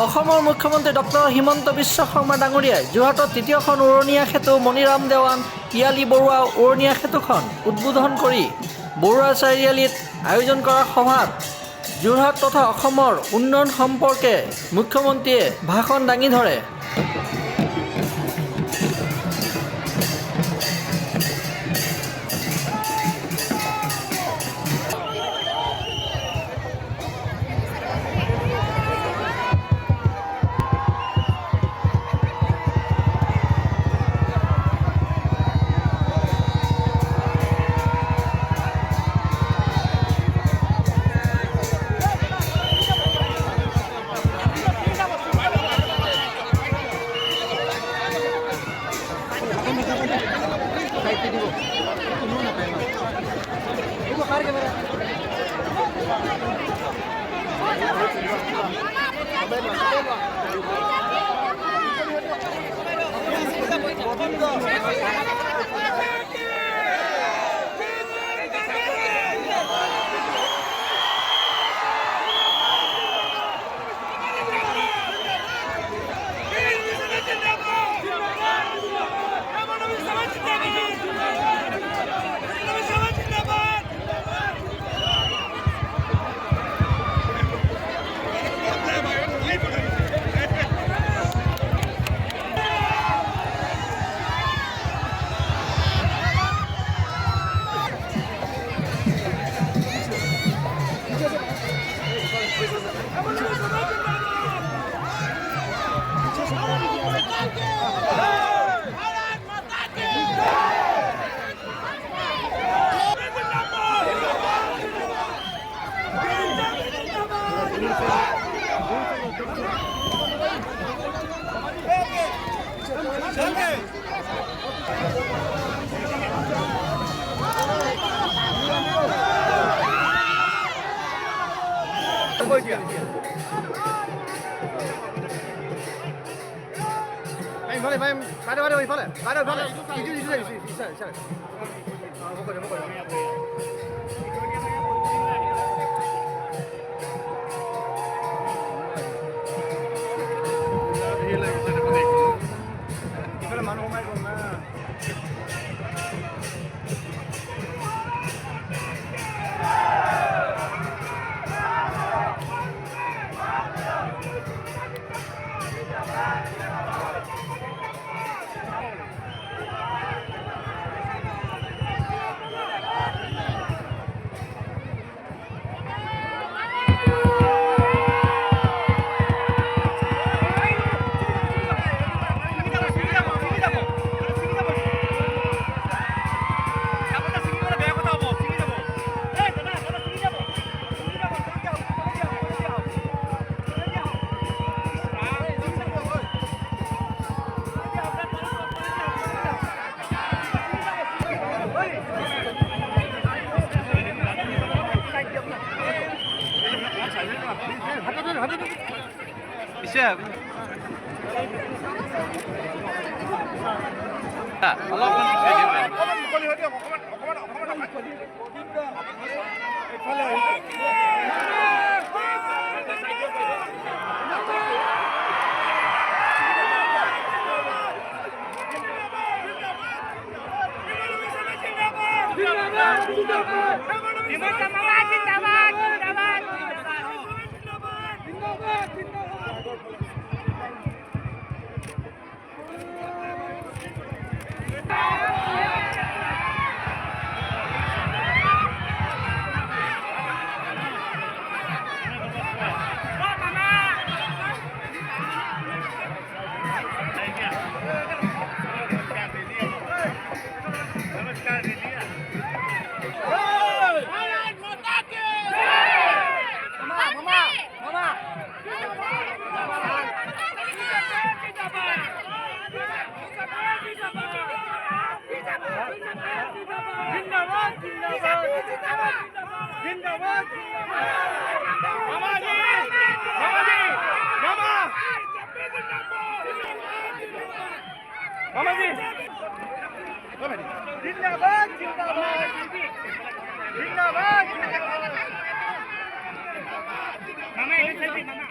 অসমৰ মুখ্যমন্ত্ৰী ডক্টৰ হিমন্ত বিশ্ব শৰ্মা ডাঙৰীয়াই যোৰহাটত তৃতীয়খন উৰণীয়া সেতু মণিৰাম দেৱান পিয়ালি বৰুৱা উৰণীয়া সেতুখন উদ্বোধন কৰি বৰুৱা চাৰিআলিত আয়োজন কৰা সভাত যোৰহাট তথা অসমৰ উন্নয়ন সম্পৰ্কে মুখ্যমন্ত্ৰীয়ে ভাষণ দাঙি ধৰে। Mama, ini selfie, Mama.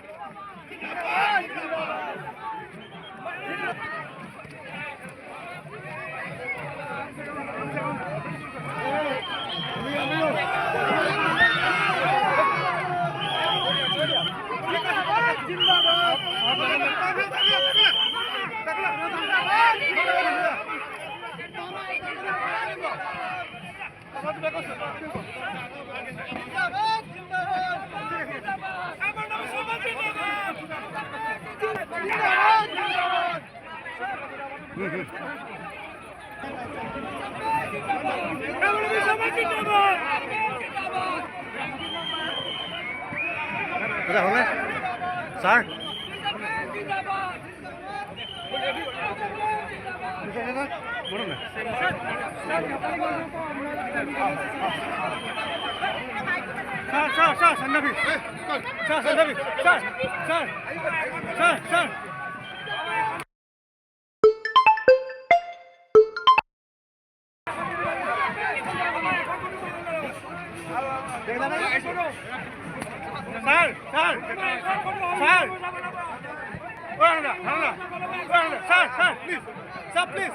Sir please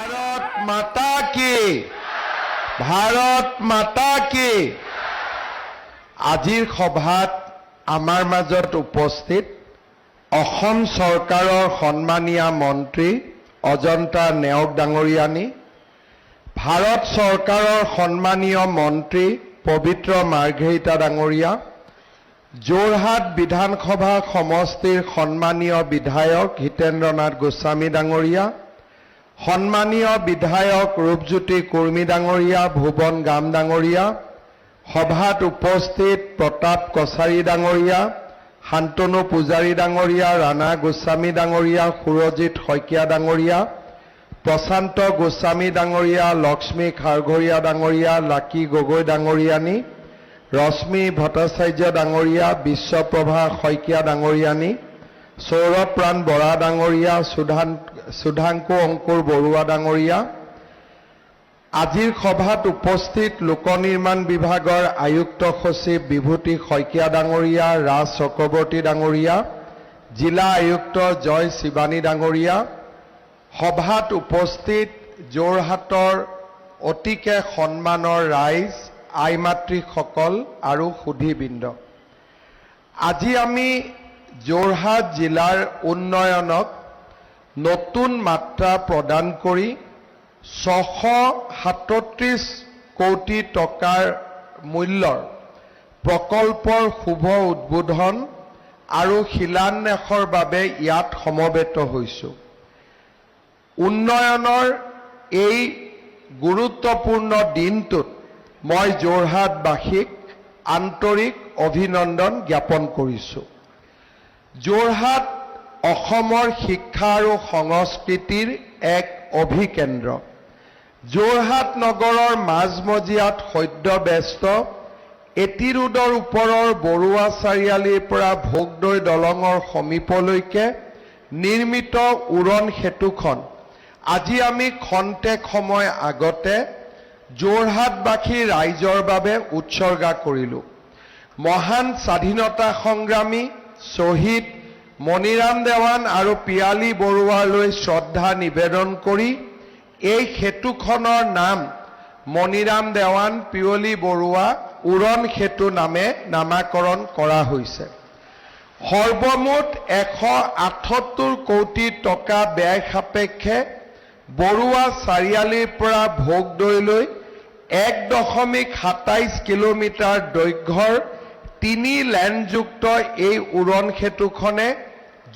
Bharat माता की भारत माता की আজিৰ সভাত আমাৰ মাজত উপস্থিত অসম চৰকাৰৰ সন্মানীয় মন্ত্ৰী অজন্তা নেওগ ডাঙৰীয়ানী, ভাৰত চৰকাৰৰ সন্মানীয় মন্ত্ৰী পবিত্ৰ মাৰ্ঘেৰিটা ডাঙৰীয়া, যোৰহাট বিধানসভা সমষ্টিৰ সন্মানীয় বিধায়ক হিতেন্দ্ৰনাথ গোস্বামী ডাঙৰীয়া, সন্মানীয় বিধায়ক ৰূপজ্যোতি কুৰ্মী ডাঙৰীয়া, ভুৱন গাম ডাঙৰীয়া, সভাত উপস্থিত প্ৰতাপ কছাৰী ডাঙৰীয়া, শান্তনু পূজাৰী ডাঙৰীয়া, ৰাণা গোস্বামী ডাঙৰীয়া, সুৰজিৎ শইকীয়া ডাঙৰীয়া, প্ৰশান্ত গোস্বামী ডাঙৰীয়া, লক্ষ্মী খাৰঘৰীয়া ডাঙৰীয়া, লাকী গগৈ ডাঙৰীয়ানী, ৰশ্মি ভট্টাচাৰ্য ডাঙৰীয়া, বিশ্বপ্ৰভা শইকীয়া ডাঙৰীয়ানী, সৌৰভপ্ৰাণ বৰা ডাঙৰীয়া, সুধাংকু অংকুৰ বৰুৱা ডাঙৰীয়া, আজিৰ সভাত উপস্থিত লোক নিৰ্মাণ বিভাগৰ আয়ুক্ত সচিব বিভূতি শইকীয়া ডাঙৰীয়া, ৰাজ চক্ৰৱৰ্তী ডাঙৰীয়া, জিলা আয়ুক্ত জয় শিৱানী ডাঙৰীয়া, সভাত উপস্থিত যোৰহাটৰ অতিকে সন্মানৰ ৰাইজ, আই মাতৃসকল আৰু সুধীবৃন্দ, আজি আমি যোৰহাট জিলাৰ উন্নয়নক নতুন মাত্ৰা প্ৰদান কৰি 637 কোটি টকাৰ মূল্যৰ প্ৰকল্পৰ শুভ উদ্বোধন আৰু শিলান্যাসৰ বাবে ইয়াত সমবেত হৈছোঁ। উন্নয়নৰ এই গুৰুত্বপূৰ্ণ দিনটোত মই যোৰহাটবাসীক আন্তৰিক অভিনন্দন জ্ঞাপন কৰিছোঁ। যোৰহাট অসমৰ শিক্ষা আৰু সংস্কৃতিৰ এক অভিকেন্দ্ৰ। যোৰহাট নগৰৰ মাজমজিয়াত সদ্যব্যস্ত এটি ৰোডৰ ওপৰৰ বৰুৱা চাৰিআলিৰ পৰা ভোগদৈ দলঙৰ সমীপলৈকে নিৰ্মিত উৰণ সেতুখন আজি আমি খন্তেক সময় আগতে যোৰহাটবাসী ৰাইজৰ বাবে উৎসৰ্গা কৰিলোঁ। মহান স্বাধীনতা সংগ্ৰামী শ্বহীদ মণিৰাম দেৱান আৰু পিয়ালী বৰুৱালৈ শ্ৰদ্ধা নিবেদন কৰি এই সেতুখনৰ নাম মণিৰাম দেৱান পিয়লি বৰুৱা উৰণ সেতু নামে নামাকৰণ কৰা হৈছে। সৰ্বমুঠ 178 কোটি টকা ব্যয় সাপেক্ষে বৰুৱা চাৰিআলিৰ পৰা ভোগদৈলৈ 1.27 কিলোমিটাৰ দৈৰ্ঘ্যৰ 3 লেনযুক্ত এই উৰণ সেতুখনে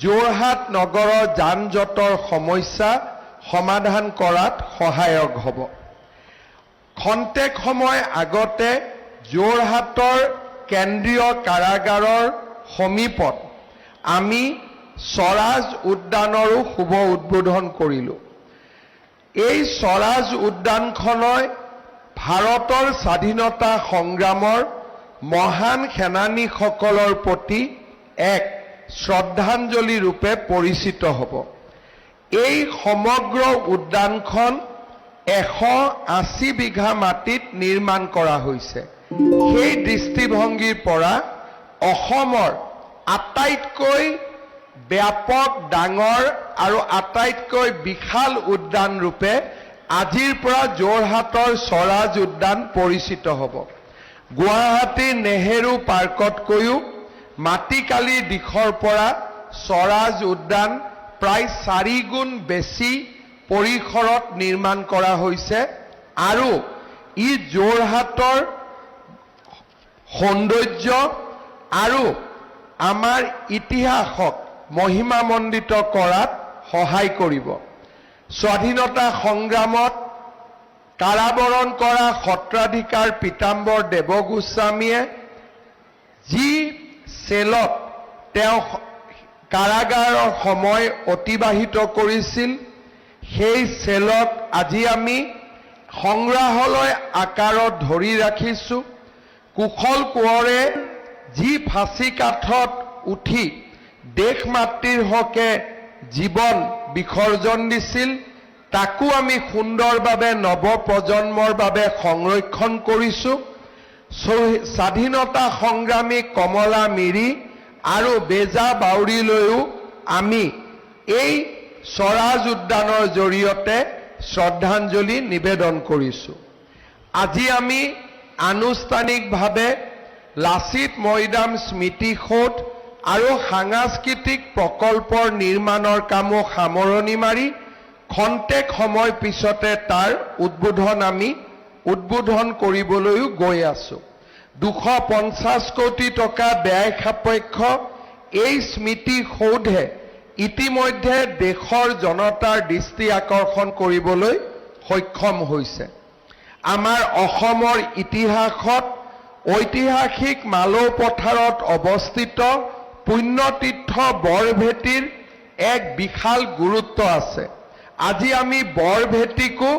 যোৰহাট নগৰৰ যান-জঁটৰ সমস্যা সমাধান কৰাত সহায়ক হ'ব। খন্তেক সময় আগতে যোৰহাটৰ কেন্দ্ৰীয় কাৰাগাৰৰ সমীপত আমি স্বৰাজ উদ্যানৰো শুভ উদ্বোধন কৰিলোঁ। এই স্বৰাজ উদ্যানখনই ভাৰতৰ স্বাধীনতা সংগ্ৰামৰ মহান সেনানীসকলৰ প্ৰতি এক শ্ৰদ্ধাঞ্জলি ৰূপে পৰিচিত হ'ব। এই সমগ্ৰ উদ্যানখন 180 বিঘা মাটিত নিৰ্মাণ কৰা হৈছে। সেই দৃষ্টিভংগীৰ পৰা অসমৰ আটাইতকৈ ব্যাপক ডাঙৰ আৰু আটাইতকৈ বিশাল উদ্যান ৰূপে আজিৰ পৰা যোৰহাটৰ স্বৰাজ উদ্যান পৰিচিত হ'ব। গুৱাহাটীৰ নেহেৰু পাৰ্কতকৈও মাটিকালিৰ দিশৰ পৰা স্বৰাজ উদ্যান প্ৰায় 4 গুণ বেছি পৰিসৰত নিৰ্মাণ কৰা হৈছে আৰু ই যোৰহাটৰ সৌন্দৰ্য আৰু আমাৰ ইতিহাসক মহিমামণ্ডিত কৰাত সহায় কৰিব। স্বাধীনতা সংগ্ৰামত কাৰাবৰণ কৰা সত্ৰাধিকাৰ পীতাম্বৰ দেৱগোস্বামীয়ে যি চেলত তেওঁ কাৰাগাৰৰ সময় অতিবাহিত কৰিছিল, সেই চেলক আজি আমি সংগ্ৰহালয় আকাৰত ধৰি ৰাখিছোঁ। কুশল কোঁৱৰে যি ফাঁচী কাঠত উঠি দেশ মাতৃৰ হকে জীৱন বিসৰ্জন দিছিল, তাকো আমি সুন্দৰভাৱে নৱপ্ৰজন্মৰ বাবে সংৰক্ষণ কৰিছোঁ। স্বাধীনতা সংগ্ৰামী কমলা মিৰি আৰু বেজা বাউৰীলৈও আমি এই স্বৰাজ উদ্যানৰ জৰিয়তে শ্ৰদ্ধাঞ্জলি নিবেদন কৰিছোঁ। আজি আমি আনুষ্ঠানিকভাৱে লাচিত মৈদাম স্মৃতি সৌধ আৰু সাংস্কৃতিক প্ৰকল্পৰ নিৰ্মাণৰ কামো সামৰণি মাৰি খন্তেক সময় পিছতে তাৰ উদ্বোধন কৰিবলৈও গৈ আছোঁ। 250 কোটি টকা ব্যয় সাপেক্ষ এই স্মৃতি সৌধে ইতিমধ্যে দেশৰ জনতাৰ দৃষ্টি আকৰ্ষণ কৰিবলৈ সক্ষম হৈছে। আমাৰ অসমৰ ইতিহাসত ঐতিহাসিক মালৌ পথাৰত অৱস্থিত পুণ্যতীৰ্থ বৰভেটিৰ এক বিশাল গুৰুত্ব আছে। আজি আমি বৰভেটিকো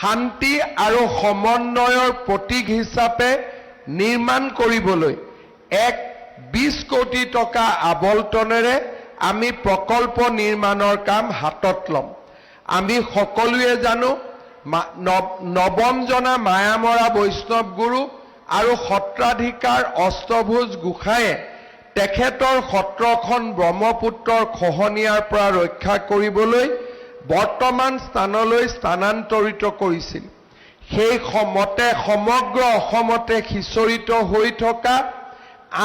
শান্তি আৰু সমন্বয়ৰ প্ৰতীক হিচাপে নিৰ্মাণ কৰিবলৈ 20 কোটি টকা আবণ্টনেৰে আমি প্ৰকল্প নিৰ্মাণৰ কাম হাতত ল'ম। আমি সকলোৱে জানো নৱম জনা মায়ামৰা বৈষ্ণৱ গুৰু আৰু সত্ৰাধিকাৰ অষ্টভুজ গোসাঁয়ে তেখেতৰ সত্ৰখন ব্ৰহ্মপুত্ৰৰ খহনীয়াৰ পৰা ৰক্ষা কৰিবলৈ বৰ্তমান স্থানলৈ স্থানান্তৰিত কৰিছিল। সেই মতে সমগ্ৰ অসমতে সিঁচৰিত হৈ থকা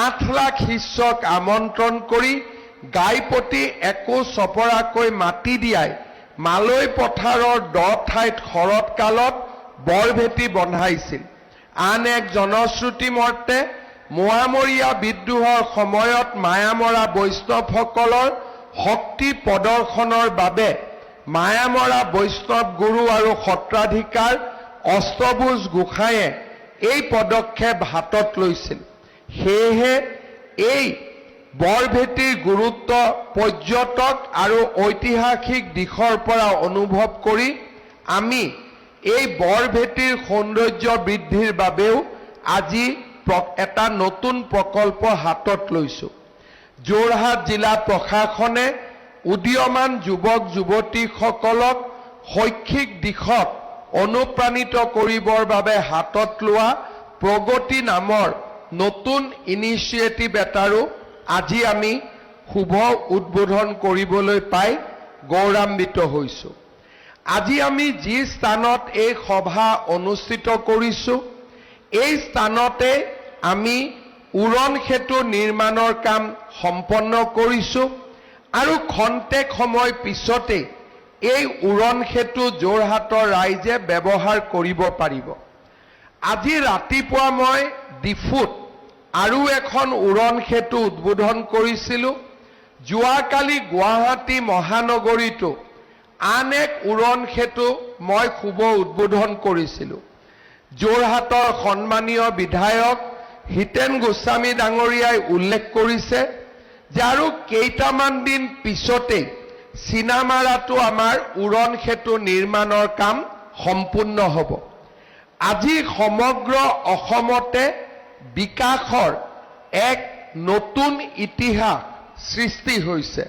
8 লাখ শিষ্যক আমন্ত্ৰণ কৰি গাইপতি একো চপৰাকৈ মাটি দিয়াই মালৈ পথাৰৰ দ ঠাইত শৰৎকালত বৰভেটি বন্ধাইছিল। আন এক জনশ্ৰুতি মতে মোৱামৰীয়া বিদ্ৰোহৰ সময়ত মায়ামৰা বৈষ্ণৱসকলৰ শক্তি প্ৰদৰ্শনৰ বাবে মায়ামৰা বৈষ্ণৱ গুৰু আৰু সত্ৰাধিকাৰ অষ্টভুজ গোসাঁয়ে এই পদক্ষেপ হাতত লৈছিল। সেয়েহে এই বৰভেটিৰ গুৰুত্ব পৰ্যটক আৰু ঐতিহাসিক দিশৰ পৰা অনুভৱ কৰি আমি এই বৰভেটিৰ সৌন্দৰ্য বৃদ্ধিৰ বাবেও আজি এটা নতুন প্ৰকল্প হাতত লৈছোঁ। যোৰহাট জিলা প্ৰশাসনে উদীয়মান যুৱক যুৱতীসকলক শৈক্ষিক দিশত অনুপ্ৰাণিত কৰিবৰ বাবে হাতত লোৱা প্ৰগতি নামৰ নতুন ইনিচিয়েটিভ এটাৰো আজি আমি শুভ উদ্বোধন কৰিবলৈ পাই গৌৰৱান্বিত হৈছোঁ। আজি আমি যি স্থানত এই সভা অনুষ্ঠিত কৰিছোঁ, এই স্থানতে আমি উৰণ সেতু নিৰ্মাণৰ কাম সম্পন্ন কৰিছোঁ আৰু খন্তেক সময় পিছতে এই উৰণ সেতু যোৰহাটৰ ৰাইজে ব্যৱহাৰ কৰিব পাৰিব। আজি ৰাতিপুৱা মই ডিফুত আৰু এখন উৰণ সেতু উদ্বোধন কৰিছিলোঁ। যোৱাকালি গুৱাহাটী মহানগৰীতো আন এক উৰণ সেতু মই শুভ উদ্বোধন কৰিছিলোঁ। যোৰহাটৰ সন্মানীয় বিধায়ক হিতেন গোস্বামী ডাঙৰীয়াই উল্লেখ কৰিছে যে আৰু কেইটামান দিন পিছতে চিনামাৰাতো আমাৰ উৰণ সেতু নিৰ্মাণৰ কাম সম্পূৰ্ণ হ'ব। আজি সমগ্ৰ অসমতে বিকাশৰ এক নতুন ইতিহাস সৃষ্টি হৈছে।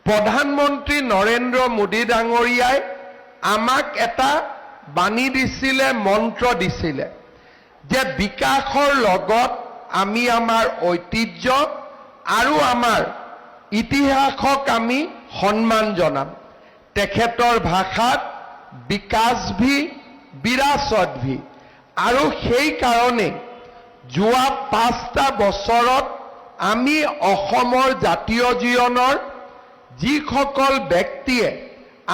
প্ৰধানমন্ত্ৰী নৰেন্দ্ৰ মোদী ডাঙৰীয়াই আমাক এটা বাণী দিছিলে, মন্ত্ৰ দিছিলে যে বিকাশৰ লগত আমি আমাৰ ঐতিহ্য আৰু আমাৰ ইতিহাসক আমি সন্মান জনাম। তেখেতৰ ভাষাত বিকাশ ভি বিৰাসত ভি, আৰু সেই কাৰণে যোৱা 5টা বছৰত আমি অসমৰ জাতীয় জীৱনৰ যিসকল ব্যক্তিয়ে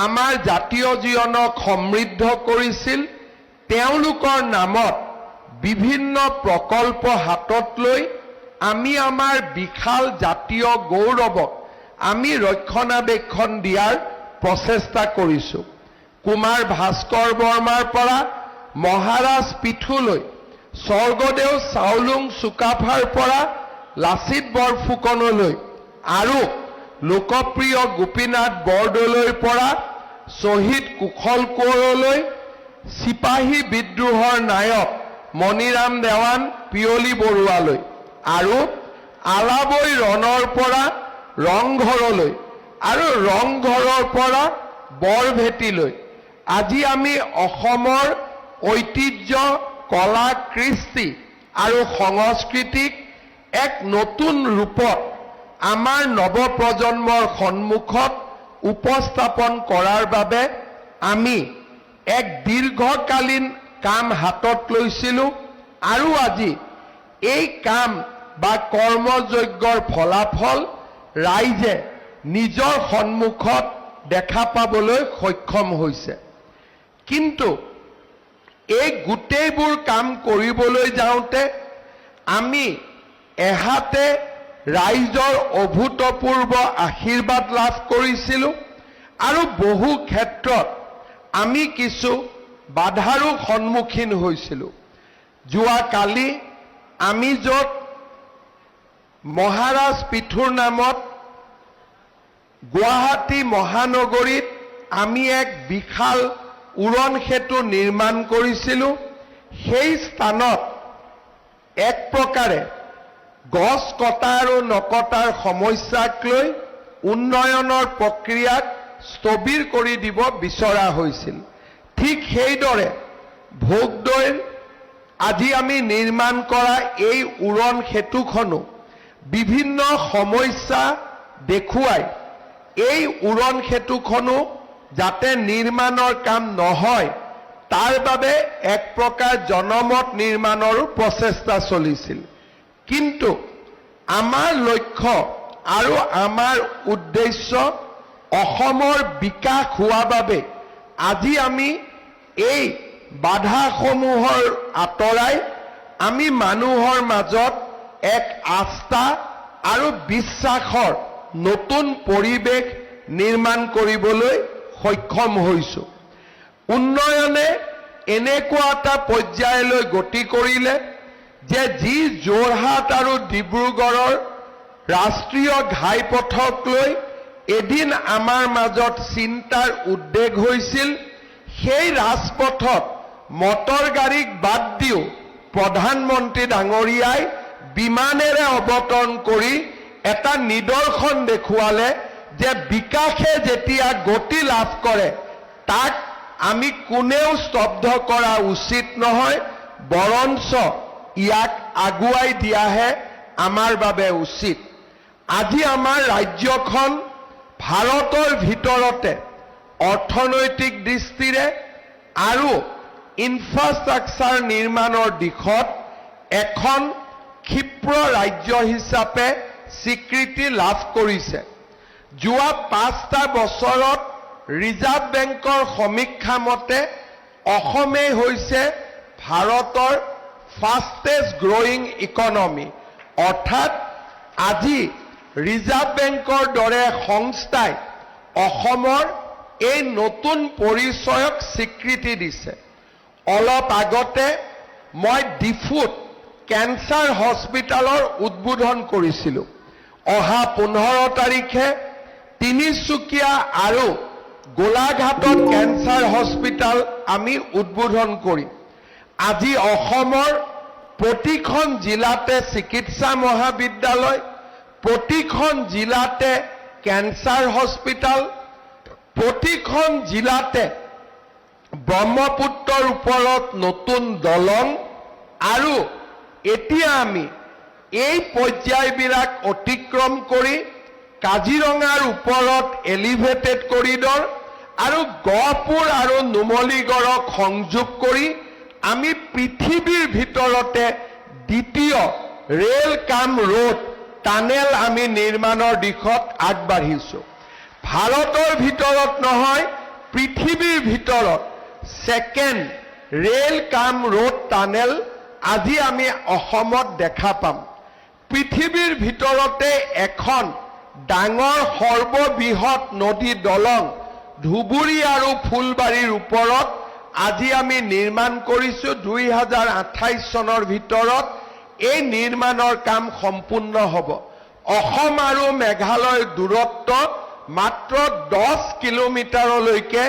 আমাৰ জাতীয় জীৱনক সমৃদ্ধ কৰিছিল তেওঁলোকৰ নামত বিভিন্ন প্ৰকল্প হাতত লৈ আমি আমাৰ বিশাল জাতীয় গৌৰৱক আমি ৰক্ষণাবেক্ষণ দিয়াৰ প্ৰচেষ্টা কৰিছোঁ। কুমাৰ ভাস্কৰ বৰ্মাৰ পৰা মহাৰাজ পিঠুলৈ, স্বৰ্গদেউ চাওলুং চুকাফাৰ পৰা লাচিত বৰফুকনলৈ আৰু লোকপ্ৰিয় গোপীনাথ বৰদলৈৰ পৰা শ্বহীদ কুশল কোঁৱৰলৈ, চিপাহী বিদ্ৰোহৰ নায়ক মণিৰাম দেৱান পিয়লি বৰুৱালৈ আৰু আলাবৈ ৰণৰ পৰা ৰংঘৰলৈ আৰু ৰংঘৰৰ পৰা বৰভেটিলৈ আজি আমি অসমৰ ঐতিহ্য, কলা, কৃষ্টি আৰু সংস্কৃতিক এক নতুন ৰূপত আমাৰ নৱপ্ৰজন্মৰ সন্মুখত উপস্থাপন কৰাৰ বাবে আমি এক দীৰ্ঘকালীন কাম হাতত লৈছিলোঁ আৰু আজি এই কাম বা কৰ্মযজ্ঞৰ ফলাফল ৰাইজে নিজৰ সন্মুখত দেখা পাবলৈ সক্ষম হৈছে। কিন্তু এই গোটেইবোৰ কাম কৰিবলৈ যাওঁতে আমি এহাতে ৰাইজৰ অভূতপূৰ্ব আশীৰ্বাদ লাভ কৰিছিলোঁ আৰু বহু ক্ষেত্ৰত আমি কিছু বাধাৰো সন্মুখীন হৈছিলোঁ। যোৱাকালি আমি য'ত মহাৰাজ পিঠুৰ নামত গুৱাহাটী মহানগৰীত আমি এক বিশাল উৰণ সেতু নিৰ্মাণ কৰিছিলোঁ, সেই স্থানত এক প্ৰকাৰে গছ কটা আৰু নকটাৰ সমস্যাক লৈ উন্নয়নৰ প্ৰক্ৰিয়াক স্থবিৰ কৰি দিব বিচৰা হৈছিল। ঠিক সেইদৰে ভোগদৈৰ আজি আমি নিৰ্মাণ কৰা এই উৰণ সেতুখনো বিভিন্ন সমস্যা দেখুৱাই এই উৰণ সেতুখনো যাতে নিৰ্মাণৰ কাম নহয় তাৰ বাবে এক প্ৰকাৰ জনমত নিৰ্মাণৰো প্ৰচেষ্টা চলিছিল। কিন্তু আমাৰ লক্ষ্য আৰু আমাৰ উদ্দেশ্য অসমৰ বিকাশ হোৱা বাবে আজি আমি এই বাধাসমূহৰ আঁতৰাই আমি মানুহৰ মাজত এক আস্থা আৰু বিশ্বাসৰ নতুন পৰিৱেশ নিৰ্মাণ কৰিবলৈ সক্ষম হৈছোঁ। উন্নয়নে এনেকুৱা এটা পৰ্যায়লৈ গতি কৰিলে যে যি যোৰহাট আৰু ডিব্ৰুগড়ৰ ৰাষ্ট্ৰীয় ঘাইপথক লৈ এদিন আমাৰ মাজত চিন্তাৰ উদ্বেগ হৈছিল, সেই ৰাজপথত মটৰ গাড়ীক বাদ দিও প্ৰধানমন্ত্ৰী ডাঙৰীয়াই বিমানেৰে অৱতৰণ কৰি এটা নিদৰ্শন দেখুৱালে যে বিকাশে যেতিয়া গতি লাভ কৰে তাক আমি কোনেও স্তব্ধ কৰা উচিত নহয়, বৰঞ্চ ইয়াক আগুৱাই দিয়াহে আমাৰ বাবে উচিত। আজি আমাৰ ৰাজ্যখন ভাৰতৰ ভিতৰতে অৰ্থনৈতিক দৃষ্টিৰে আৰু ইনফ্ৰাষ্ট্ৰাকচাৰ নিৰ্মাণৰ দিশত এখন ক্ষিপ্ৰ ৰাজ্য হিচাপে স্বীকৃতি লাভ কৰিছে। যোৱা 5টা বছৰত ৰিজাৰ্ভ বেংকৰ সমীক্ষা মতে অসমেই হৈছে ভাৰতৰ ফাষ্টেষ্ট গ্ৰয়িং ইকনমি, অৰ্থাৎ আজি ৰিজাৰ্ভ বেংকৰ দৰে সংস্থাই অসমৰ এই নতুন পৰিচয়ক স্বীকৃতি দিছে। অলপ আগতে মই ডিফুত কেঞ্চাৰ হস্পিটালৰ উদ্বোধন কৰিছিলোঁ। অহা 15 তাৰিখে তিনিচুকীয়া আৰু গোলাঘাটত কেঞ্চাৰ হস্পিটাল আমি উদ্বোধন কৰিম। আজি অসমৰ প্ৰতিখন জিলাতে চিকিৎসা মহাবিদ্যালয়, প্ৰতিখন জিলাতে কেঞ্চাৰ হস্পিটাল, প্ৰতিখন জিলাতে ব্ৰহ্মপুত্ৰৰ ওপৰত নতুন দলং, আৰু এতিয়া আমি এই পৰ্যায়বিলাক অতিক্ৰম কৰি কাজিৰঙাৰ ওপৰত এলিভেটেড কৰিডৰ আৰু গহপুৰ আৰু নুমলীগড়ক সংযোগ কৰি আমি পৃথিৱীৰ ভিতৰতে দ্বিতীয় ৰেল কাম ৰোড টানেল আমি নিৰ্মাণৰ দিশত আগবাঢ়িছোঁ। ভাৰতৰ ভিতৰত নহয়, পৃথিৱীৰ ভিতৰত ছেকেণ্ড ৰেল কাম ৰোড টানেল আজি আমি অসমত দেখা পাম। পৃথিৱীৰ ভিতৰতে এখন ডাঙৰ সৰ্ববৃহৎ নদী দলং ধুবুৰী আৰু ফুলবাৰীৰ ওপৰত আজি আমি নিৰ্মাণ কৰিছোঁ। 2028 চনৰ ভিতৰত এই নিৰ্মাণৰ কাম সম্পূৰ্ণ হ'ব। অসম আৰু মেঘালয়ৰ দূৰত্ব মাত্ৰ 10 কিলোমিটাৰলৈকে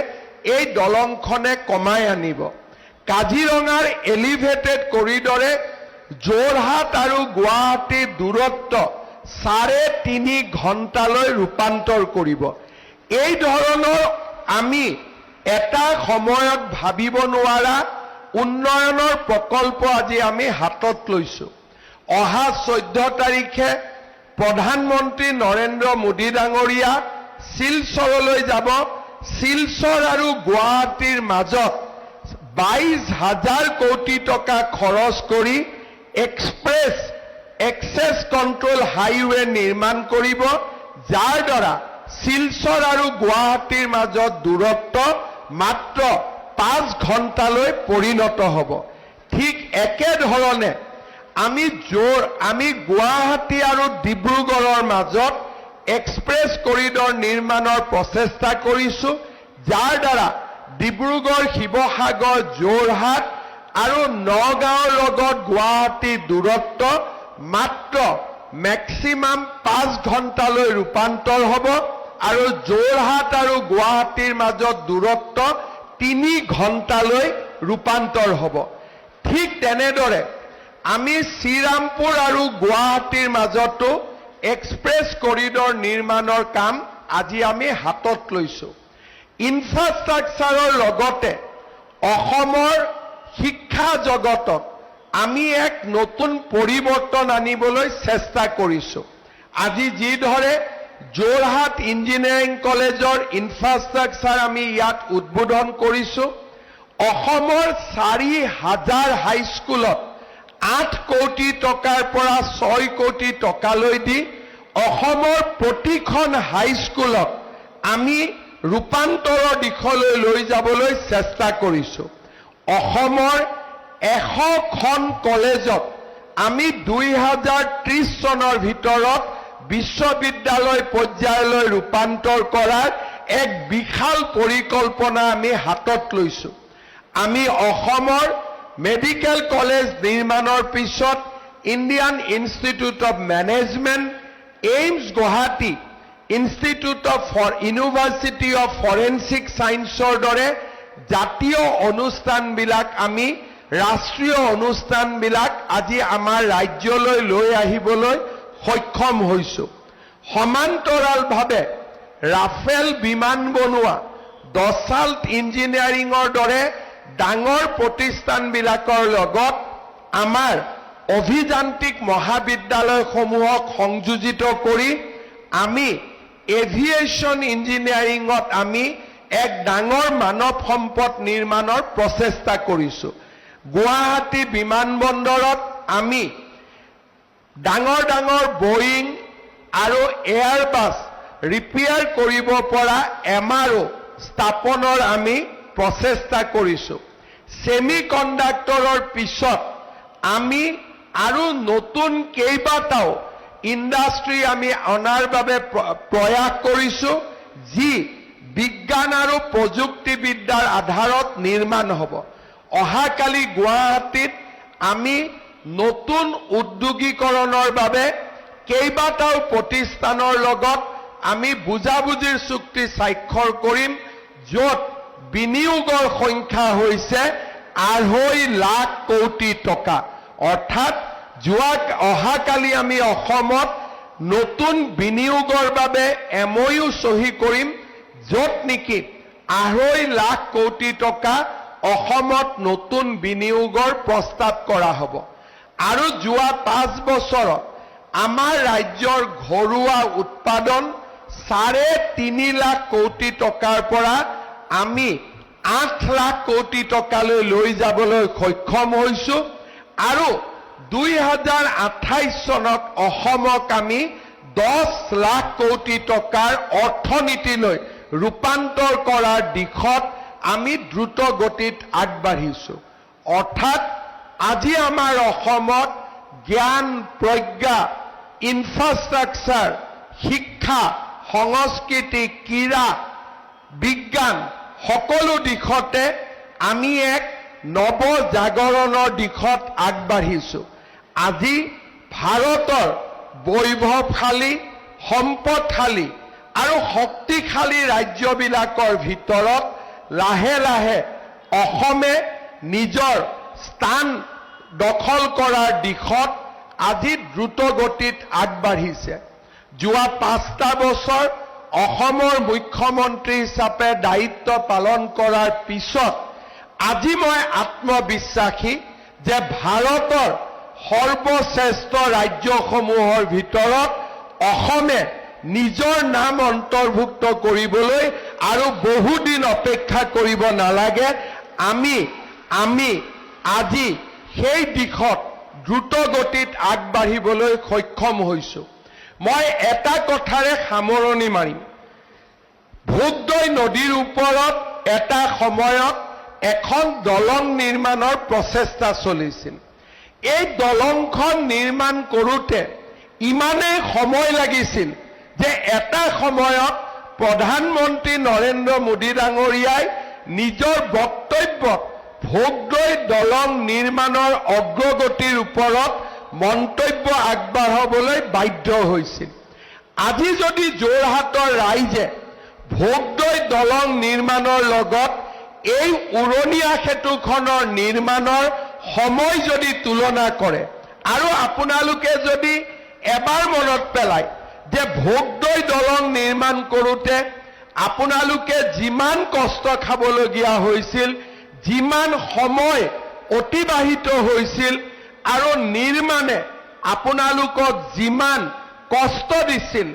এই দলংখনে কমাই আনিব। কাজিৰঙাৰ এলিভেটেড কৰিডৰে যোৰহাট আৰু গুৱাহাটীৰ দূৰত্ব 3.5 ঘণ্টালৈ ৰূপান্তৰ কৰিব। এই ধৰণৰ আমি এটা সময়ত ভাবিব নোৱাৰা উন্নয়নৰ প্ৰকল্প আজি আমি হাতত লৈছোঁ। অহা 14 তাৰিখে প্ৰধানমন্ত্ৰী নৰেন্দ্ৰ মোদী ডাঙৰীয়া শিলচৰলৈ যাব। শিলচৰ আৰু গুৱাহাটীৰ মাজত 22,000 কোটি টকা খৰচ কৰি এক্সপ্ৰেছ এক্সেছ কণ্ট্ৰল হাইৱে নিৰ্মাণ কৰিব, যাৰ দ্বাৰা শিলচৰ আৰু গুৱাহাটীৰ মাজত দূৰত্ব মাত্ৰ 5 ঘণ্টালৈ পৰিণত হ'ব। ঠিক একেধৰণে আমি গুৱাহাটী আৰু ডিব্ৰুগড়ৰ মাজত এক্সপ্ৰেছ কৰিডৰ নিৰ্মাণৰ প্ৰচেষ্টা কৰিছোঁ, যাৰ দ্বাৰা ডিব্ৰুগড়, শিৱসাগৰ, যোৰহাট আৰু নগাঁৱৰ লগত গুৱাহাটীৰ দূৰত্ব মাত্ৰ মেক্সিমাম 5 ঘণ্টালৈ ৰূপান্তৰ হ'ব আৰু যোৰহাট আৰু গুৱাহাটীৰ মাজত দূৰত্ব 3 ঘণ্টালৈ ৰূপান্তৰ হ'ব। ঠিক তেনেদৰে আমি শ্ৰীৰামপুৰ আৰু গুৱাহাটীৰ মাজতো এক্সপ্ৰেছ কৰিডৰ নিৰ্মাণৰ কাম আজি আমি হাতত লৈছোঁ। ইনফ্ৰাষ্ট্ৰাকচাৰৰ লগতে অসমৰ শিক্ষা জগতত আমি এক নতুন পৰিৱৰ্তন আনিবলৈ চেষ্টা কৰিছোঁ। আজি যিদৰে যোৰহাট ইঞ্জিনিয়াৰিং কলেজৰ ইনফ্ৰাষ্ট্ৰাকচাৰ আমি ইয়াত উদ্বোধন কৰিছোঁ, অসমৰ 4,000 হাইস্কুলত 8 কোটি টকাৰ পৰা 6 কোটি টকালৈ দি অসমৰ প্ৰতিখন হাইস্কুলক আমি ৰূপান্তৰৰ দিশলৈ লৈ যাবলৈ চেষ্টা কৰিছোঁ। অসমৰ 100খন কলেজত আমি 2030 চনৰ ভিতৰত বিশ্ববিদ্যালয় পৰ্যায়লৈ ৰূপান্তৰ কৰাৰ এক বিশাল পৰিকল্পনা আমি হাতত লৈছোঁ। আমি অসমৰ মেডিকেল কলেজ নিৰ্মাণৰ পিছত Indian institute of management, AIIMS Guwahati, institute of university of forensic ছায়েন্সৰ দৰে জাতীয় অনুষ্ঠানবিলাক আমি ৰাষ্ট্ৰীয় অনুষ্ঠানবিলাক আজি আমাৰ ৰাজ্যলৈ লৈ আহিবলৈ সক্ষম হৈছোঁ। সমান্তৰালভাৱে ৰাফেল বিমান বনোৱা, দছাল্ট ইঞ্জিনিয়াৰিঙৰ দৰে ডাঙৰ প্ৰতিষ্ঠানবিলাকৰ লগত আমাৰ অভিযান্ত্ৰিক মহাবিদ্যালয়সমূহক সংযোজিত কৰি আমি এভিয়েশ্যন ইঞ্জিনিয়াৰিঙত আমি এক ডাঙৰ মানৱ সম্পদ নিৰ্মাণৰ প্ৰচেষ্টা কৰিছোঁ। গুৱাহাটী বিমানবন্দৰত আমি ডাঙৰ ডাঙৰ বয়িং আৰু এয়াৰবাছ ৰিপেয়াৰ কৰিব পৰা MRO স্থাপনৰ আমি প্ৰচেষ্টা কৰিছোঁ। ছেমি কণ্ডাক্টৰৰ পিছত আমি আৰু নতুন কেইবাটাও ইণ্ডাষ্ট্ৰী আমি অনাৰ বাবে প্ৰয়াস কৰিছোঁ, যি বিজ্ঞান আৰু প্ৰযুক্তিবিদ্যাৰ আধাৰত নিৰ্মাণ হ'ব। অহাকালি গুৱাহাটীত আমি নতুন উদ্যোগীকৰণৰ বাবে কেইবাটাও প্ৰতিষ্ঠানৰ লগত আমি বুজাবুজিৰ চুক্তি স্বাক্ষৰ কৰিম, য'ত বিনিয়োগৰ সংখ্যা হৈছে 2.5 লাখ কোটি টকা। অৰ্থাৎ অহাকালি আমি অসমত নতুন বিনিয়োগৰ বাবে MOU চহী কৰিম, য'ত নেকি 2.5 লাখ কোটি টকা অসমত নতুন বিনিয়োগৰ প্ৰস্তাৱ কৰা হ'ব। আৰু যোৱা 5 বছৰত আমাৰ ৰাজ্যৰ ঘৰুৱা উৎপাদন 3.5 লাখ কোটি টকাৰ পৰা আমি 8 লাখ কোটি টকালৈ লৈ যাবলৈ সক্ষম হৈছোঁ। আৰু 2028 চনত অসমক আমি 10 লাখ কোটি টকাৰ অৰ্থনীতিলৈ ৰূপান্তৰ কৰাৰ দিশত আমি দ্ৰুত গতিত আগবাঢ়িছোঁ। অৰ্থাৎ আজি আমাৰ অসমত জ্ঞান, প্ৰজ্ঞা, ইনফ্ৰাষ্ট্ৰাকচাৰ, শিক্ষা, সংস্কৃতি, ক্ৰীড়া, বিজ্ঞান সকলো দিশতে আমি এক নৱজাগৰণৰ দিশত আগবাঢ়িছোঁ। আজি ভাৰতৰ বৈভৱশালী, সম্পদশালী আৰু শক্তিশালী ৰাজ্যবিলাকৰ ভিতৰত লাহে লাহে অসমে নিজৰ স্থান দখল কৰাৰ দিশত আজি দ্ৰুত গতিত আগবাঢ়িছে। যোৱা 5টা বছৰ অসমৰ মুখ্যমন্ত্ৰী হিচাপে দায়িত্ব পালন কৰাৰ পিছত আজি মই আত্মবিশ্বাসী যে ভাৰতৰ সৰ্বশ্ৰেষ্ঠ ৰাজ্যসমূহৰ ভিতৰত অসমে নিজৰ নাম অন্তৰ্ভুক্ত কৰিবলৈ আৰু বহুদিন অপেক্ষা কৰিব নালাগে। আমি আজি সেই দিশত দ্ৰুত গতিত আগবাঢ়িবলৈ সক্ষম হৈছোঁ। মই এটা কথাৰে সামৰণি মাৰিম। ভোগদৈ নদীৰ ওপৰত এটা সময়ত এখন দলং নিৰ্মাণৰ প্ৰচেষ্টা চলিছিল। এই দলংখন নিৰ্মাণ কৰোঁতে ইমানেই সময় লাগিছিল যে এটা সময়ত প্ৰধানমন্ত্ৰী নৰেন্দ্ৰ মোদী ডাঙৰীয়াই নিজৰ বক্তব্যত ভোগদৈ দলং নিৰ্মাণৰ অগ্ৰগতিৰ ওপৰত মন্তব্য আগবঢ়াবলৈ বাধ্য হৈছিল। আজি যদি যোৰহাটৰ ৰাইজে ভোগদৈ দলং নিৰ্মাণৰ লগত এই উৰণীয়া সেতুখনৰ নিৰ্মাণৰ সময় যদি তুলনা কৰে, আৰু আপোনালোকে যদি এবাৰ মনত পেলায় যে ভোগদৈ দলং নিৰ্মাণ কৰোঁতে আপোনালোকে যিমান কষ্ট খাবলগীয়া হৈছিল, যিমান সময় অতিবাহিত হৈছিল, আৰু নিৰ্মাণে আপোনালোকক যিমান কষ্ট দিছিল,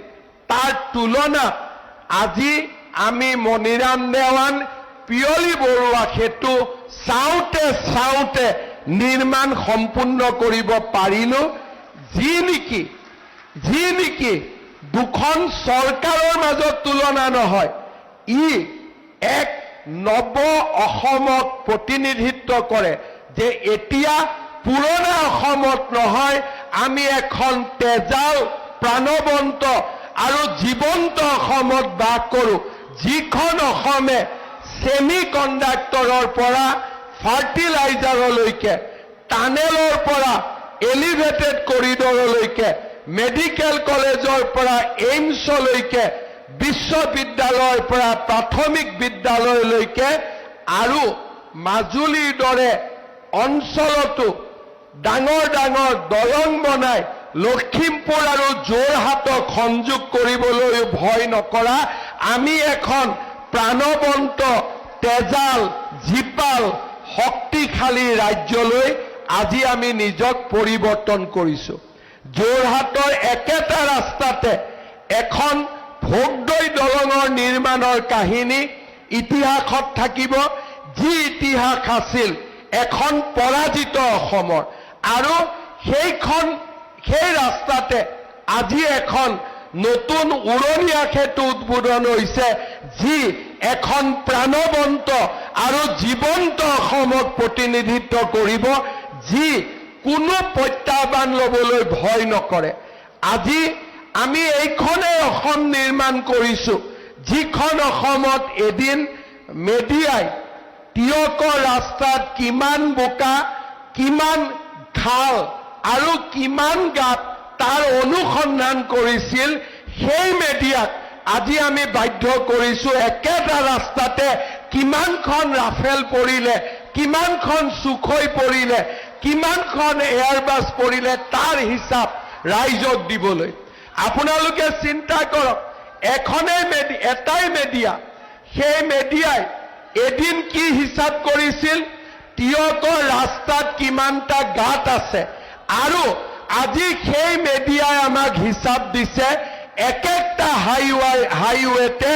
তাৰ তুলনাত আজি আমি মণিৰাম দেৱান, পিয়লি বৰুৱা সেতু চাওঁতে নিৰ্মাণ সম্পূৰ্ণ কৰিব পাৰিলোঁ, যি নেকি দুখন চৰকাৰৰ মাজত তুলনা নহয়, ই এক নৱ অসমক প্ৰতিনিধিত্ব কৰে যে এতিয়া পুৰণা অসমত নহয়, আমি এখন তেজাল, প্ৰাণৱন্ত আৰু জীৱন্ত অসমত বাস কৰোঁ, যিখন অসমে ছেমি কণ্ডাক্টৰৰ পৰা ফাৰ্টিলাইজাৰলৈকে, টানেলৰ পৰা এলিভেটেড কৰিডৰলৈকে, মেডিকেল কলেজৰ পৰা এইমছলৈকে, বিশ্ববিদ্যালয়ৰ পৰা প্ৰাথমিক বিদ্যালয়লৈকে আৰু মাজুলীৰ দৰে অঞ্চলতো ডাঙৰ ডাঙৰ দলং বনাই লখিমপুৰ আৰু যোৰহাটক সংযোগ কৰিবলৈ ভয় নকৰা আমি এখন প্ৰাণৱন্ত, তেজাল, জীপাল, শক্তিশালী ৰাজ্যলৈ আজি আমি নিজক পৰিৱৰ্তন কৰিছোঁ। যোৰহাটৰ একেটা ৰাস্তাতে এখন ভোগদৈ দলঙৰ নিৰ্মাণৰ কাহিনী ইতিহাসত থাকিব, যি ইতিহাস আছিল এখন পৰাজিত অসমৰ। আৰু সেই ৰাস্তাতে আজি এখন নতুন উৰণীয়া সেতু উদ্বোধন হৈছে, যি এখন প্ৰাণৱন্ত আৰু জীৱন্ত অসমক প্ৰতিনিধিত্ব কৰিব, যি কোনো প্ৰত্যাহ্বান ল'বলৈ ভয় নকৰে। আজি আমি এইখনে অসম নিৰ্মাণ কৰিছোঁ, যিখন অসমত এদিন মেডিয়াই তিয়কৰ ৰাস্তাত কিমান বোকা, কিমান খাল আৰু কিমান গাঁত তাৰ অনুসন্ধান কৰিছিল, সেই মেডিয়াক আজি আমি বাধ্য কৰিছোঁ একেটা ৰাস্তাতে কিমানখন ৰাফেল পৰিলে, কিমানখন সুখৈ পৰিলে, কিমানখন এয়াৰবাছ পৰিলে তাৰ হিচাপ ৰাইজক দিবলৈ। আপোনালোকে চিন্তা কৰক, এটাই মেডিয়া, সেই মেডিয়াই এদিন কি হিচাপ কৰিছিল, তিয়কৰ ৰাস্তাত কিমানটা গাঁত আছে, আৰু আজি সেই মেডিয়াই আমাক হিচাপ দিছে একটা হাইৱেতে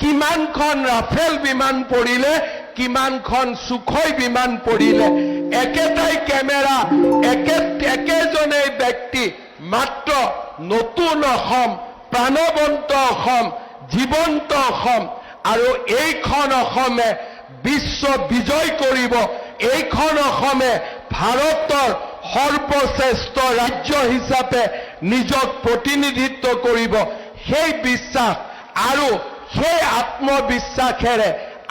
কিমানখন ৰাফেল বিমান পৰিলে, কিমানখন সুখৈ বিমান পৰিলে। একেটাই কেমেৰা, একেজনেই ব্যক্তি, মাত্ৰ নতুন অসম, প্ৰাণৱন্ত অসম, জীৱন্ত অসম। আৰু এইখন অসমে বিশ্ব বিজয় কৰিব, এইখন অসমে ভাৰতৰ সৰ্বশ্ৰেষ্ঠ ৰাজ্য হিচাপে নিজক প্ৰতিনিধিত্ব কৰিব। সেই বিশ্বাস আৰু সেই আত্মবিশ্বাসেৰে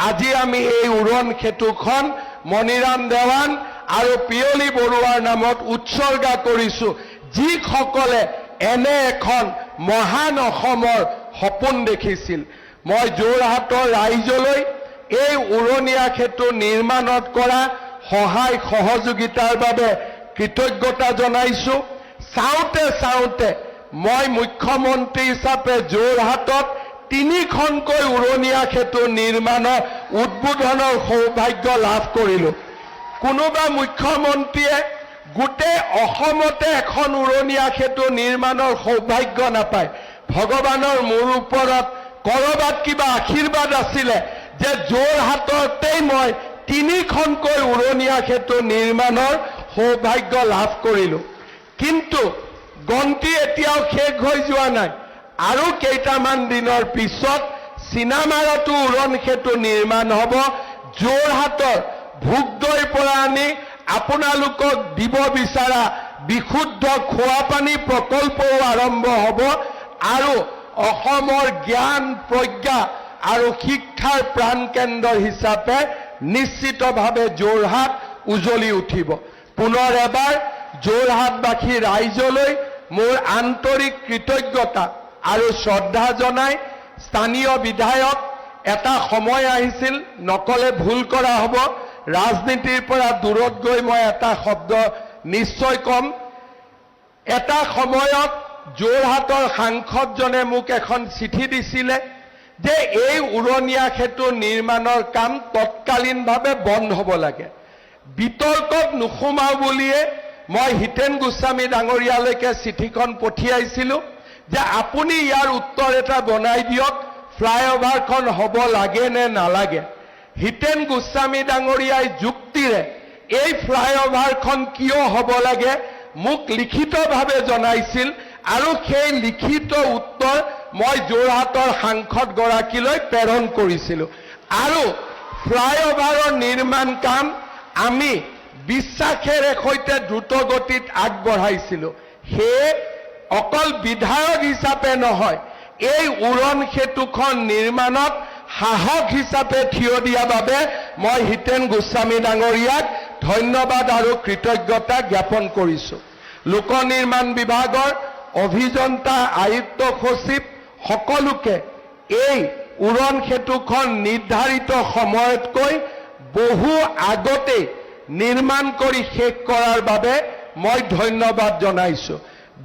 আজি আমি এই উৰণ সেতুখন মণিৰাম দেৱান আৰু পিয়লি বৰুৱাৰ নামত উৎসৰ্গা কৰিছোঁ, যিসকলে এনে এখন মহান অসমৰ সপোন দেখিছিল। মই যোৰহাটৰ ৰাইজলৈ এই উৰণীয়া সেতু নিৰ্মাণত কৰা সহায় সহযোগিতাৰ বাবে কৃতজ্ঞতা জনাইছোঁ। চাওঁতে মই মুখ্যমন্ত্ৰী হিচাপে যোৰহাটত 3খনকৈ উৰণীয়া সেতু নিৰ্মাণৰ উদ্বোধনৰ সৌভাগ্য লাভ কৰিলোঁ। কোনোবা মুখ্যমন্ত্ৰীয়ে গোটেই অসমতে এখন উৰণীয়া সেতু নিৰ্মাণৰ সৌভাগ্য নাপায়। ভগৱানৰ মোৰ ওপৰত কৰবাত কিবা আশীৰ্বাদ আছিলে যে যোৰহাটতেই মই 3খনকৈ উৰণীয়া সেতু নিৰ্মাণৰ সৌভাগ্য লাভ কৰিলোঁ। কিন্তু গন্তি এতিয়াও শেষ হৈ যোৱা নাই। আৰু কেইটামান দিনৰ পিছত চিনামাৰাতো উৰণ সেতু নিৰ্মাণ হ'ব। যোৰহাটৰ ভোগদৈৰ পৰা আনি আপোনালোকক দিব বিচৰা বিশুদ্ধ খোৱা পানী প্ৰকল্পও আৰম্ভ হ'ব। আৰু অসমৰ জ্ঞান, প্ৰজ্ঞা আৰু শিক্ষাৰ প্ৰাণকেন্দ্ৰ হিচাপে নিশ্চিতভাৱে যোৰহাট উজ্বলি উঠিব। পুনৰ এবাৰ যোৰহাটবাসী ৰাইজলৈ মোৰ আন্তৰিক কৃতজ্ঞতা আৰু শ্ৰদ্ধা জনাই, স্থানীয় বিধায়ক, এটা সময় আহিছিল, নকলে ভুল কৰা হ'ব, ৰাজনীতিৰ পৰা দূৰত গৈ মই এটা শব্দ নিশ্চয় কম। এটা সময়ত যোৰহাটৰ সাংসদজনে মোক এখন চিঠি দিছিলে যে এই উৰণীয়া সেতু নিৰ্মাণৰ কাম তৎকালীনভাৱে বন্ধ হ'ব লাগে। বিতৰ্কত নোসোমাও বুলিয়ে মই হিতেন গোস্বামী ডাঙৰীয়ালৈকে চিঠিখন পঠিয়াইছিলোঁ যে আপুনি ইয়াৰ উত্তৰ এটা বনাই দিয়ক, ফ্লাইঅভাৰখন হ'ব লাগে নে নালাগে। হিতেন গোস্বামী ডাঙৰীয়াই যুক্তিৰে এই ফ্লাইঅভাৰখন কিয় হ'ব লাগে মোক লিখিতভাৱে জনাইছিল, আৰু সেই লিখিত উত্তৰ মই যোৰহাটৰ সাংসদগৰাকীলৈ প্ৰেৰণ কৰিছিলোঁ। আৰু ফ্লাইঅভাৰৰ নিৰ্মাণ কাম আমি বিশ্বাসেৰে সৈতে দ্ৰুতগতিত আগবঢ়াইছিলোঁ। সেয়ে অকল বিধায়ক হিচাপে নহয়, এই উৰণ সেতুখন নিৰ্মাণত সাহস হিচাপে থিয় দিয়া বাবে মই হিতেন গোস্বামী ডাঙৰীয়াক ধন্যবাদ আৰু কৃতজ্ঞতা জ্ঞাপন কৰিছোঁ। লোক নিৰ্মাণ বিভাগৰ অভিযন্তা, আয়ুক্ত সচিব সকলোকে এই উৰণ সেতুখন নিৰ্ধাৰিত সময়তকৈ বহু আগতে নিৰ্মাণ কৰি শেষ কৰাৰ বাবে মই ধন্যবাদ জনাইছোঁ।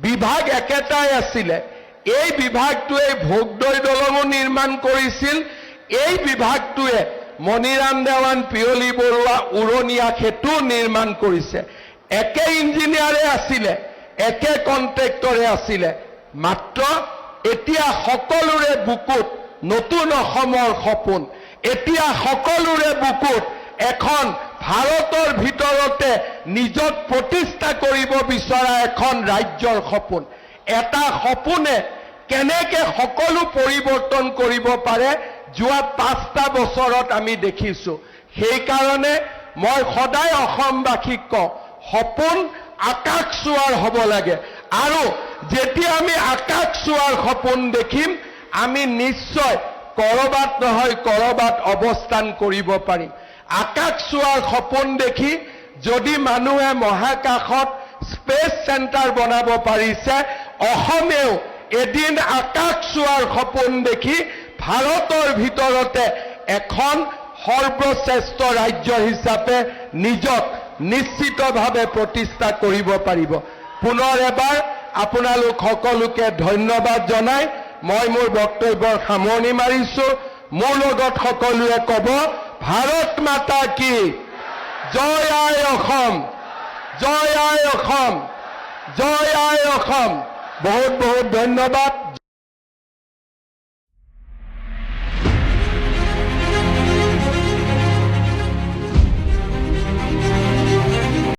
বিভাগ একেটাই আছিলে, এই বিভাগটোৱে ভোগদৈ দলঙো নিৰ্মাণ কৰিছিল, এই বিভাগটোৱে মণিৰাম দেৱান, পিয়লি বৰুৱা উৰণীয়া সেতু নিৰ্মাণ কৰিছে। একে ইঞ্জিনিয়াৰে আছিলে, একে কণ্ট্ৰেক্টৰে আছিলে, মাত্ৰ এতিয়া সকলোৰে বুকুত নতুন অসমৰ সপোন। এতিয়া সকলোৰে বুকুত এখন ভাৰতৰ ভিতৰতে নিজক প্ৰতিষ্ঠা কৰিব বিচৰা এখন ৰাজ্যৰ সপোন। এটা সপোনে কেনেকে সকলো পৰিৱৰ্তন কৰিব পাৰে যোৱা 5টা বছৰত আমি দেখিছো। সেইকাৰণে মই সদায় অসমবাসীক কওঁ, সপোন আকাশ চোৱাৰ হ'ব লাগে। আৰু যেতিয়া আমি আকাশ চোৱাৰ সপোন দেখিম, আমি নিশ্চয় কৰবাত নহয় কৰবাত অৱস্থান কৰিব পাৰিম। আকাশ চোৱাৰ সপোন দেখি যদি মানুহে মহাকাশত স্পেচ চেণ্টাৰ বনাব পাৰিছে, অসমেও এদিন আকাশ চোৱাৰ সপোন দেখি ভাৰতৰ ভিতৰতে এখন সৰ্বশ্ৰেষ্ঠ ৰাজ্য হিচাপে নিজক নিশ্চিতভাৱে প্ৰতিষ্ঠা কৰিব পাৰিব। পুনৰ এবাৰ আপোনালোক সকলোকে ধন্যবাদ জনাই মই মোৰ বক্তব্যৰ সামৰণি মাৰিছো। মোৰ লগত সকলোৱে ক'ব, ভাৰত মাতা কি জয় আই অসম, জয় আই অসম, জয় আই অসম। বহুত বহুত ধন্যবাদ।